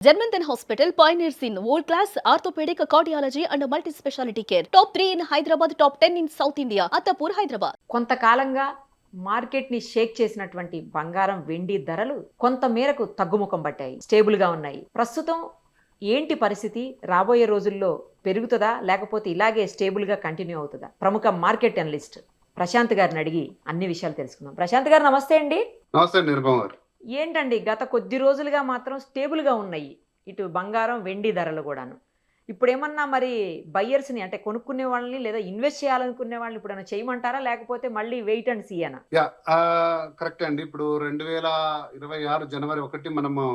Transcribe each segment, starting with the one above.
Germanton Hospital pioneers in world-class orthopedic, cardiology and multi-specialty care. Top 3 in Hyderabad, top 10 in South India. Attapur, Hyderabad. కొంతకాలంగా మార్కెట్ని షేక్ చేసినటువంటి బంగారం వెండి ధరలు కొంత మేరకు తగ్గుముఖం పట్టాయి, స్టేబుల్గా ఉన్నాయి. ప్రస్తుతం ఏంటి పరిస్థితి? రాబోయే రోజుల్లో పెరుగుతుందా లేకపోతే ఇలాగే స్టేబుల్గా కంటిన్యూ అవుతుందా? ప్రముఖ మార్కెట్ అనలిస్ట్ ప్రశాంత్ గారిని అడిగి అన్ని విషయాలు తెలుసుకుందాం. ప్రశాంత్ గారు నమస్తే అండి. నమస్తే నిర్మల్ గారు. ఏంటండి గత కొద్ది రోజులుగా మాత్రం స్టేబుల్గా ఉన్నాయి ఇటు బంగారం వెండి ధరలు కూడాను. ఇప్పుడు ఏమన్నా మరి బయ్యర్స్ని అంటే కొనుక్కునే వాళ్ళని లేదా ఇన్వెస్ట్ చేయాలనుకునే వాళ్ళని ఇప్పుడు ఏమైనా చేయమంటారా లేకపోతే మళ్ళీ వెయిట్ అండ్ సీ అనా? కరెక్ట్ అండి. ఇప్పుడు 2026 జనవరి 1 మనము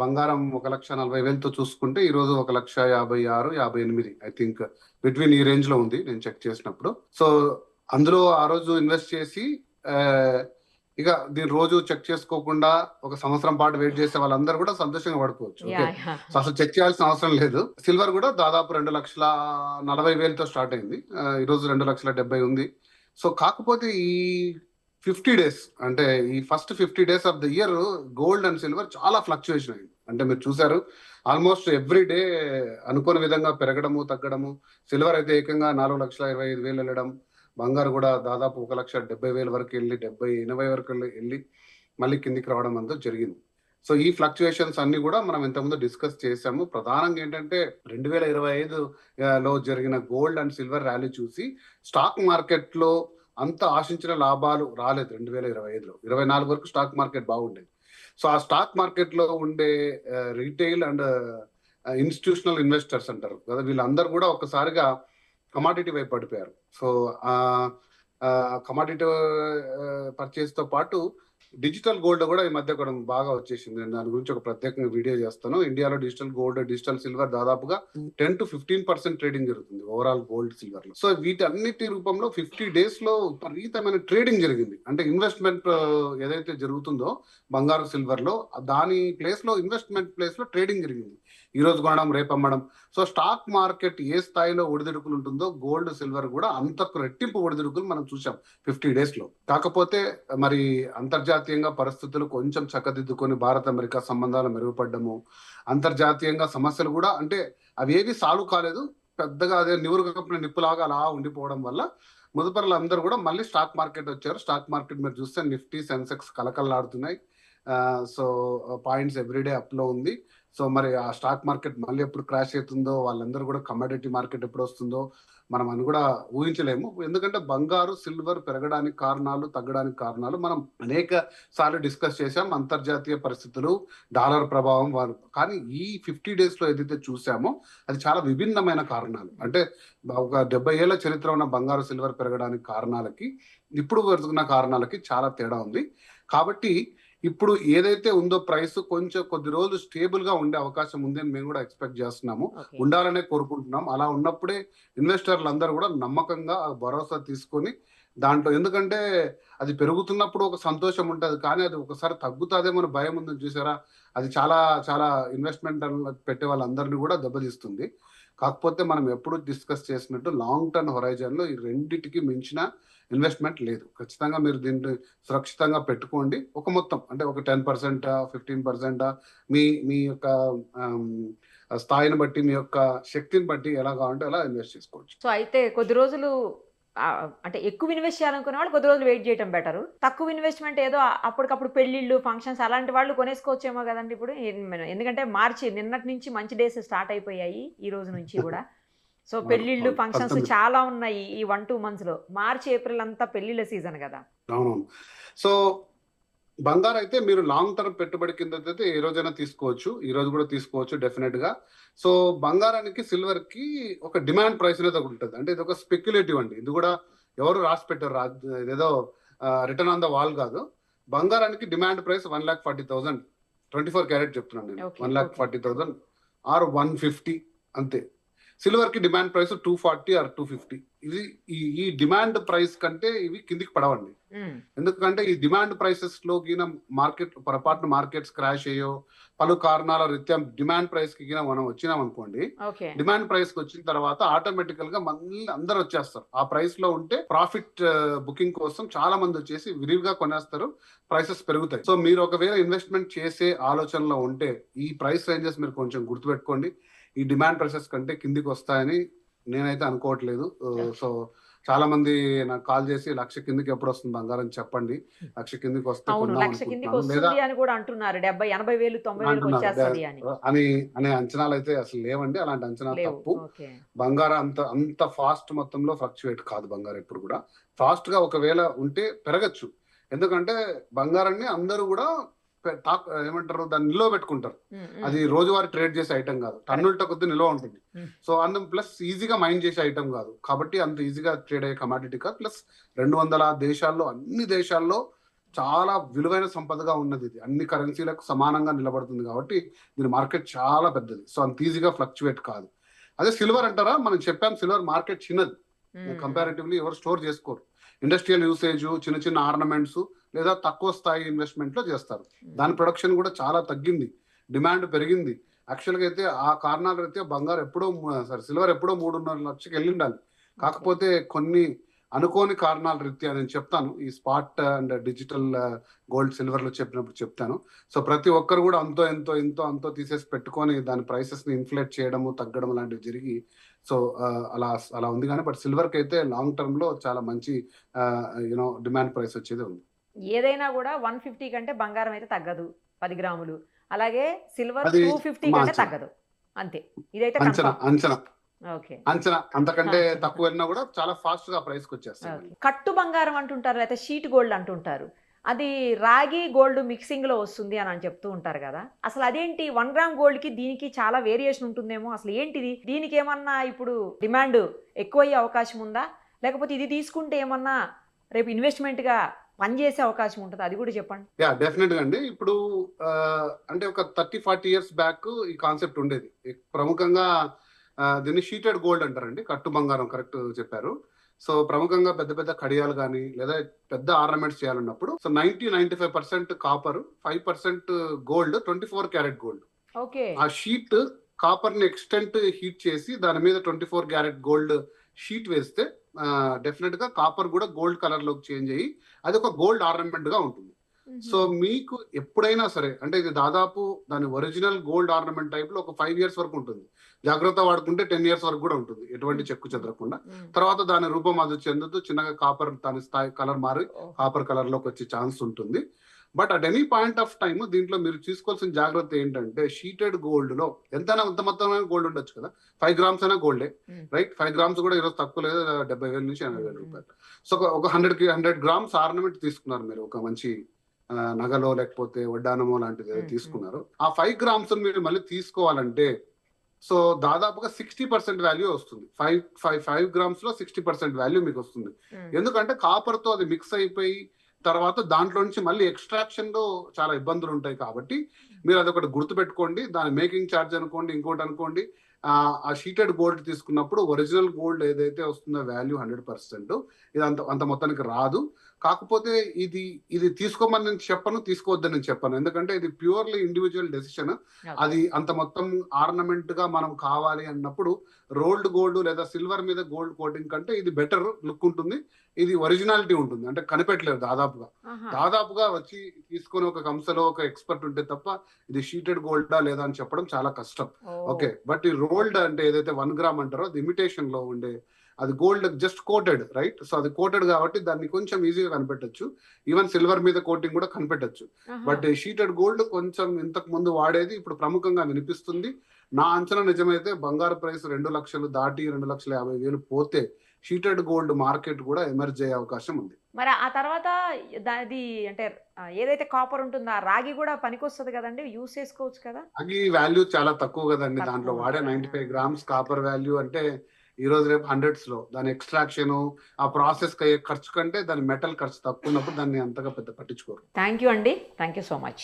బంగారం 1,40,000తో చూసుకుంటే ఈ రోజు 1,56,000, 58 ఐ థింక్ బిట్వీన్ ఈ రేంజ్ లో ఉంది నేను చెక్ చేసినప్పుడు. సో అందులో ఆ రోజు ఇన్వెస్ట్ చేసి ఇక దీని రోజు చెక్ చేసుకోకుండా ఒక సంవత్సరం పాటు వెయిట్ చేసే వాళ్ళందరూ కూడా సంతోషంగా పడుకోవచ్చు. సో అసలు చెక్ చేయాల్సిన అవసరం లేదు. సిల్వర్ కూడా దాదాపు 2,40,000తో స్టార్ట్ అయింది. ఈ రోజు 2,70,000 ఉంది. సో కాకపోతే ఈ 50 days అంటే ఈ first 50 days of the year gold and silver చాలా ఫ్లక్చుయేషన్ అయింది. అంటే మీరు చూసారు ఆల్మోస్ట్ ఎవ్రీ డే అనుకోని విధంగా పెరగడము తగ్గడము. సిల్వర్ అయితే ఏకంగా 4,25,000 వెళ్ళడం, బంగారు కూడా దాదాపు 1,70,000 వరకు వెళ్ళి 70-80 వరకు వెళ్ళి మళ్ళీ కిందికి రావడం అంతా జరిగింది. సో ఈ ఫ్లక్చుయేషన్స్ అన్ని కూడా మనం ఇంతకుముందు డిస్కస్ చేసాము. ప్రధానంగా ఏంటంటే 2025లో జరిగిన గోల్డ్ అండ్ సిల్వర్ ర్యాలీ చూసి స్టాక్ మార్కెట్ లో అంత ఆశించిన లాభాలు రాలేదు. 2025లో 24 వరకు స్టాక్ మార్కెట్ బాగుండేది. సో ఆ స్టాక్ మార్కెట్ లో ఉండే రీటైల్ అండ్ ఇన్స్టిట్యూషనల్ ఇన్వెస్టర్స్ అంటారు కదా, వీళ్ళందరూ కూడా ఒక్కసారిగా కమాడిటీ వైపు పడిపోయారు. సో కమాడిటీ పర్చేస్ తో పాటు డిజిటల్ గోల్డ్ కూడా ఈ మధ్య కూడా బాగా వచ్చేసింది. నేను దాని గురించి ఒక ప్రత్యేకంగా వీడియో చేస్తాను. ఇండియాలో డిజిటల్ గోల్డ్, డిజిటల్ సిల్వర్ దాదాపుగా 10-15% ట్రేడింగ్ జరుగుతుంది ఓవరాల్ గోల్డ్ సిల్వర్ లో. సో వీటన్నిటి రూపంలో 50 days లో విపరీతమైన ట్రేడింగ్ జరిగింది. అంటే ఇన్వెస్ట్మెంట్ ఏదైతే జరుగుతుందో బంగారు సిల్వర్ లో దాని ప్లేస్ లో ఇన్వెస్ట్మెంట్ ప్లేస్ లో ట్రేడింగ్ జరిగింది. ఈ రోజు కొనడం రేపు అమ్మడం. సో స్టాక్ మార్కెట్ ఏ స్థాయిలో ఒడిదుడుకులు ఉంటుందో గోల్డ్ సిల్వర్ కూడా అంతకు రెట్టింపు ఒడిదుడుకులు మనం చూసాం 50 days లో. కాకపోతే మరి అంతర్జాతీయంగా పరిస్థితులు కొంచెం చక్కదిద్దుకొని భారత్ అమెరికా సంబంధాలు మెరుగుపడ్డము, అంతర్జాతీయంగా సమస్యలు కూడా అంటే అవి ఏవి సాల్వ్ కాలేదు, పెద్దగా అదే నివురుగప్పిన నిప్పులాగా అలా ఉండిపోవడం వల్ల ముదుపరులు అందరూ కూడా మళ్ళీ స్టాక్ మార్కెట్ వచ్చారు. స్టాక్ మార్కెట్ మీరు చూస్తే నిఫ్టీ, సెన్సెక్స్ కలకల్లాడుతున్నాయి. సో పాయింట్స్ ఎవ్రీడే అప్ లో ఉంది. సో మరి ఆ స్టాక్ మార్కెట్ మళ్ళీ ఎప్పుడు క్రాష్ అవుతుందో, వాళ్ళందరూ కూడా కమోడిటీ మార్కెట్ ఎప్పుడు వస్తుందో మనం అని కూడా ఊహించలేము. ఎందుకంటే బంగారు సిల్వర్ పెరగడానికి కారణాలు, తగ్గడానికి కారణాలు మనం అనేక సార్లు డిస్కస్ చేసాం. అంతర్జాతీయ పరిస్థితులు, డాలర్ ప్రభావం కానీ ఈ 50 days లో ఏదైతే చూసామో అది చాలా విభిన్నమైన కారణాలు. అంటే ఒక 70 ఏళ్ల చరిత్ర ఉన్న బంగారు సిల్వర్ పెరగడానికి కారణాలకి ఇప్పుడు పెరుగుతున్న కారణాలకి చాలా తేడా ఉంది. కాబట్టి ఇప్పుడు ఏదైతే ఉందో ప్రైస్ కొంచెం కొద్ది రోజులు స్టేబుల్ గా ఉండే అవకాశం ఉంది అని మేము కూడా ఎక్స్పెక్ట్ చేస్తున్నాము, ఉండాలనే కోరుకుంటున్నాం. అలా ఉన్నప్పుడే ఇన్వెస్టర్లు అందరూ కూడా నమ్మకంగా భరోసా తీసుకొని దాంట్లో, ఎందుకంటే అది పెరుగుతున్నప్పుడు ఒక సంతోషం ఉంటుంది కానీ అది ఒకసారి తగ్గుతుందేమో భయం ఉందని చూసారా, అది చాలా చాలా ఇన్వెస్ట్మెంట్ పెట్టే వాళ్ళందరినీ కూడా దెబ్బతీస్తుంది. కాకపోతే మనం ఎప్పుడు డిస్కస్ చేసినట్టు లాంగ్ టర్మ్ హొరైజన్ లో ఈ రెండింటికి మించిన ఇన్వెస్ట్మెంట్ లేదు. ఖచ్చితంగా మీరు దీన్ని సురక్షితంగా పెట్టుకోండి. ఒక మొత్తం అంటే ఒక 10%, 15% మీ మీ యొక్క స్థాయిని బట్టి, మీ యొక్క శక్తిని బట్టి ఎలా కావాలంటే అలా ఇన్వెస్ట్ చేసుకోవచ్చు. సో అయితే కొద్ది రోజులు అంటే ఎక్కువ ఇన్వెస్ట్ చేయాలనుకునే వాళ్ళు కొద్ది రోజులు వెయిట్ చేయడం బెటర్. తక్కువ ఇన్వెస్ట్మెంట్ ఏదో అప్పటికప్పుడు పెళ్లిళ్ళు, ఫంక్షన్స్ అలాంటి వాళ్ళు కొనేసుకోవచ్చేమో కదండి ఇప్పుడు. ఎందుకంటే మార్చి నిన్నటి నుంచి మంచి డేస్ స్టార్ట్ అయిపోయాయి, ఈ రోజు నుంచి కూడా. సో పెళ్లిళ్ళు, ఫంక్షన్స్ చాలా ఉన్నాయి ఈ 1-2 months లో. మార్చి, ఏప్రిల్ అంతా పెళ్లిళ్ళ సీజన్ కదా. అవునవును. సో బంగారు అయితే మీరు లాంగ్ టర్మ్ పెట్టుబడి కింద అయితే ఏ రోజైనా తీసుకోవచ్చు, ఈ రోజు కూడా తీసుకోవచ్చు డెఫినెట్ గా. సో బంగారానికి, సిల్వర్ కి ఒక డిమాండ్ ప్రైస్ అనేది ఒకటి ఉంటుంది. అంటే ఇది ఒక స్పెక్యులేటివ్ అండి. ఇది కూడా ఎవరు రాసి పెట్టారు, ఏదో రిటర్న్ ఆన్ ద వాల్ కాదు. బంగారానికి డిమాండ్ ప్రైస్ 1,40,000, 24 క్యారెట్ చెప్తున్నాను నేను. 1,40,000 ఆర్ 150 అంతే. సిల్వర్ కి డిమాండ్ ప్రైస్ 240 ఆర్ 250. ఇది ఈ డిమాండ్ ప్రైస్ కంటే ఇవి కిందికి పడవండి. ఎందుకంటే ఈ డిమాండ్ ప్రైసెస్ లో గిన మార్కెట్ పొరపాటున మార్కెట్స్ క్రాష్ అయ్యో పలు కారణాల రీత్యా డిమాండ్ ప్రైస్ కి గిన మనం వచ్చినాం అనుకోండి, ఓకే డిమాండ్ ప్రైస్ కి వచ్చిన తర్వాత ఆటోమేటికల్ గా మళ్ళీ అందరు వచ్చేస్తారు. ఆ ప్రైస్ లో ఉంటే ప్రాఫిట్ బుకింగ్ కోసం చాలా మంది వచ్చేసి విరివిగా కొనేస్తారు, ప్రైసెస్ పెరుగుతాయి. సో మీరు ఒకవేళ ఇన్వెస్ట్మెంట్ చేసే ఆలోచనలో ఉంటే ఈ ప్రైస్ రేంజెస్ మీరు కొంచెం గుర్తుపెట్టుకోండి. ఈ డిమాండ్ ప్రైసెస్ కంటే కిందికి వస్తాయని నేనైతే అనుకోవట్లేదు. సో చాలా మంది నాకు కాల్ చేసి 1,00,000 కిందికి ఎప్పుడు వస్తుంది బంగారం చెప్పండి, 1,00,000 కిందికి వస్తే అవును, కొందాం 1,00,000 కిందికి అనుకుంటున్నాను లేదా వస్తుంది అని కూడా అంటున్నారు. 70,000, 80,000, 90,000 వచ్చేస్తుంది అని అనే అంచనాలు అయితే అసలు లేవండి. అలాంటి అంచనాలు లేవు. తప్పు. ఓకే బంగారం అంత ఫాస్ట్ మొత్తంలో ఫ్లక్చువేట్ కాదు. బంగారం ఎప్పుడు కూడా ఫాస్ట్ గా ఒకవేళ ఉంటే పెరగచ్చు. ఎందుకంటే బంగారాన్ని అందరూ కూడా ఏమంటారు దాన్ని నిల్వ పెట్టుకుంటారు. అది రోజువారీ ట్రేడ్ చేసే ఐటమ్ కాదు, టన్నులతో కొద్ది నిల్వ ఉంటుంది. సో అందులో ప్లస్ ఈజీగా మైండ్ చేసే ఐటమ్ కాదు కాబట్టి అంత ఈజీగా ట్రేడ్ అయ్యే కమాడిటీ కాదు. ప్లస్ 200 దేశాల్లో అన్ని దేశాల్లో చాలా విలువైన సంపదగా ఉన్నది. ఇది అన్ని కరెన్సీలకు సమానంగా నిలబడుతుంది కాబట్టి దీని మార్కెట్ చాలా పెద్దది. సో అంత ఈజీగా ఫ్లక్చువేట్ కాదు. అదే సిల్వర్ అంటారా, మనం చెప్పాం సిల్వర్ మార్కెట్ చిన్నది, కంపారిటివ్లీ ఎవరు స్టోర్ చేసుకోరు. ఇండస్ట్రియల్ యూసేజ్, చిన్న చిన్న ఆర్నమెంట్స్ లేదా తక్కువ స్థాయి ఇన్వెస్ట్మెంట్ లో చేస్తారు. దాని ప్రొడక్షన్ కూడా చాలా తగ్గింది, డిమాండ్ పెరిగింది. యాక్చువల్ గా అయితే ఆ కారణాల రీత్యా బంగారు ఎప్పుడో సిల్వర్ ఎప్పుడో 3.5 లక్షకి వెళ్ళి ఉండాలి. కాకపోతే కొన్ని అనుకోని కారణాల రీత్యా నేను చెప్తాను, ఈ spot and digital gold silver లో చెప్పినప్పుడు చెప్తాను. సో ప్రతి ఒక్కరు కూడా అంతో తీసేసి పెట్టుకొని దాని ప్రైసెస్ ని ఇన్ఫ్లేట్ చేయడము తగ్గడం లాంటివి జరిగి సో అలా ఉంది. కానీ బట్ సిల్వర్ కి అయితే లాంగ్ టర్మ్ లో చాలా మంచి డిమాండ్ ప్రైస్ వచ్చేది ఉంది. ఏదైనా కూడా 150 కంటే బంగారం అయితే తగ్గదు 10 గ్రాములు, అలాగే సిల్వర్ అది 250 కంటే తగ్గదు, అంతే. ఇదైతే ఓకే అంచనా అంతకంటే తక్కువ వెళ్ళినా కూడా చాలా ఫాస్ట్ గా ప్రైస్ కి వచ్చేస్తాయి. కట్టు బంగారం అంటుంటారు, లేకపోతే షీట్ గోల్డ్ అంటుంటారు. అది రాగి గోల్డ్ మిక్సింగ్ లో వస్తుంది అని చెప్తూ ఉంటారు కదా. అసలు అదేంటి 1 గ్రామ్ గోల్డ్ కి దీనికి చాలా వేరియేషన్ ఉంటుందేమో, అసలు ఏంటిది? దీనికి ఏమన్నా ఇప్పుడు డిమాండ్ ఎక్కువయ్యే అవకాశం ఉందా, లేకపోతే ఇది తీసుకుంటే ఏమన్నా రేపు ఇన్వెస్ట్మెంట్ గా పనిచేసే అవకాశం ఉంటుంది? అది కూడా చెప్పండి. యా డెఫినెట్ గా అండి. ఇప్పుడు అంటే ఒక 30-40 ఇయర్స్ బ్యాక్ ఈ కాన్సెప్ట్ ఉండేది. ప్రముఖంగా దీన్ని షీటెడ్ గోల్డ్ అంటారండి, కట్టు బంగారం, కరెక్ట్ చెప్పారు. సో ప్రముఖంగా పెద్ద పెద్ద కడియాలు కానీ లేదా పెద్ద ఆర్నమెంట్స్ చేయాలన్నప్పుడు so 90-95% copper, 5% gold, 24 carat gold. Okay ఆ షీట్ కాపర్ ని ఎక్స్టెంట్ హీట్ చేసి దాని మీద 24 క్యారెట్ గోల్డ్ షీట్ వేస్తే డెఫినెట్ గా కాపర్ కూడా గోల్డ్ కలర్ లోకి చేంజ్ అయ్యి అది ఒక గోల్డ్ ఆర్నమెంట్ గా ఉంటుంది. సో మీకు ఎప్పుడైనా సరే అంటే ఇది దాదాపు దాని ఒరిజినల్ గోల్డ్ ఆర్నమెంట్ టైప్ లో ఒక 5 ఇయర్స్ వరకు ఉంటుంది. జాగ్రత్త వాడుకుంటే 10 ఇయర్స్ వరకు కూడా ఉంటుంది, ఎటువంటి చెక్కు చెదరకుండా. తర్వాత దాని రూపం అది చెందుతూ చిన్నగా కాపర్ దాని స్థాయి కలర్ మారి కాపర్ కలర్ లోకి వచ్చే ఛాన్స్ ఉంటుంది. But at any point of time దీంట్లో మీరు తీసుకోవాల్సిన జాగ్రత్త ఏంటంటే షీటెడ్ గోల్డ్ లో ఎంతైనా అంత మొత్తమైన గోల్డ్ ఉండొచ్చు కదా, 5 గ్రామ్స్ అయినా గోల్డే, రైట్? 5 గ్రామ్స్ కూడా ఈరోజు తక్కువ లేదు, 70,000 నుంచి 80,000 రూపాయలు. సో ఒక 100 గ్రామ్స్ ఆర్నమెంట్ తీసుకున్నారు మీరు, ఒక మంచి నగలో లేకపోతే వడ్డానమో లాంటిది తీసుకున్నారు. ఆ 5 గ్రామ్స్ మీరు మళ్ళీ తీసుకోవాలంటే సో దాదాపుగా 60% వాల్యూ వస్తుంది. 5 గ్రామ్స్ లో 60% వాల్యూ మీకు వస్తుంది. ఎందుకంటే కాపర్ తో అది మిక్స్ అయిపోయి తర్వాత దాంట్లో నుంచి మళ్ళీ ఎక్స్ట్రాక్షన్ లో చాలా ఇబ్బందులు ఉంటాయి. కాబట్టి మీరు అదొకటి గుర్తుపెట్టుకోండి. దాని మేకింగ్ ఛార్జ్ అనుకోండి, ఇంకోటి అనుకోండి. ఆ షీటెడ్ గోల్డ్ తీసుకున్నప్పుడు ఒరిజినల్ గోల్డ్ ఏదైతే వస్తుందో వాల్యూ 100%, ఇది అంత మొత్తానికి రాదు. కాకపోతే ఇది తీసుకోమని నేను చెప్పను, తీసుకోవద్దని నేను చెప్పను. ఎందుకంటే ఇది ప్యూర్లీ ఇండివిజువల్ డెసిషన్. అది అంత మొత్తం ఆర్నమెంట్ గా మనం కావాలి అన్నప్పుడు రోల్డ్ గోల్డ్ లేదా సిల్వర్ మీద గోల్డ్ కోటింగ్ కంటే ఇది బెటర్ లుక్ ఉంటుంది, ఇది ఒరిజినాలిటీ ఉంటుంది. అంటే కనిపెట్టలేదు దాదాపుగా వచ్చి తీసుకొని ఒక కంసలో ఒక ఎక్స్పర్ట్ ఉంటే తప్ప ఇది షీటెడ్ గోల్డా లేదా అని చెప్పడం చాలా కష్టం. ఓకే, బట్ ఈ రోల్డ్ అంటే ఏదైతే 1 గ్రామ్ అంటారో అది ఇమిటేషన్ లో ఉండే, అది gold just coated, right? So అది కోటెడ్ కాబట్టి దాన్ని కొంచెం ఈజీగా కనిపెట్టచ్చు. ఈవెన్ సిల్వర్ మీద కోటింగ్ కూడా కనిపెట్టచ్చు. బట్ షీటెడ్ గోల్డ్ కొంచెం ఇంతకు ముందు వాడేది ఇప్పుడు ప్రముఖంగా వినిపిస్తుంది. నా అంచనా నిజమైతే బంగారు ప్రైస్ 2 లక్షలు దాటి 2,50,000 పోతే షీటెడ్ గోల్డ్ మార్కెట్ కూడా ఎమర్జ్ అయ్యే అవకాశం ఉంది. మరి ఆ తర్వాత దాది అంటే ఏదైతే కాపర్ ఉంటుందో ఆ రాగి కూడా పనికొస్తుంది కదండి, యూస్ చేసుకోవచ్చు కదా? రాగి వాల్యూ చాలా తక్కువ కదండి. దాంట్లో వాడే 95 గ్రామ్స్ కాపర్ వాల్యూ అంటే ఈ రోజు రేపు 100s లో. దాని ఎక్స్ట్రాక్షన్ ఆ ప్రాసెస్ అయ్యే ఖర్చు కంటే దాని మెటల్ ఖర్చు తక్కువ ఉన్నప్పుడు దాన్ని అంతగా పెద్ద పట్టించుకోరు. థ్యాంక్ యూ అండి, థ్యాంక్ యూ సో మచ్.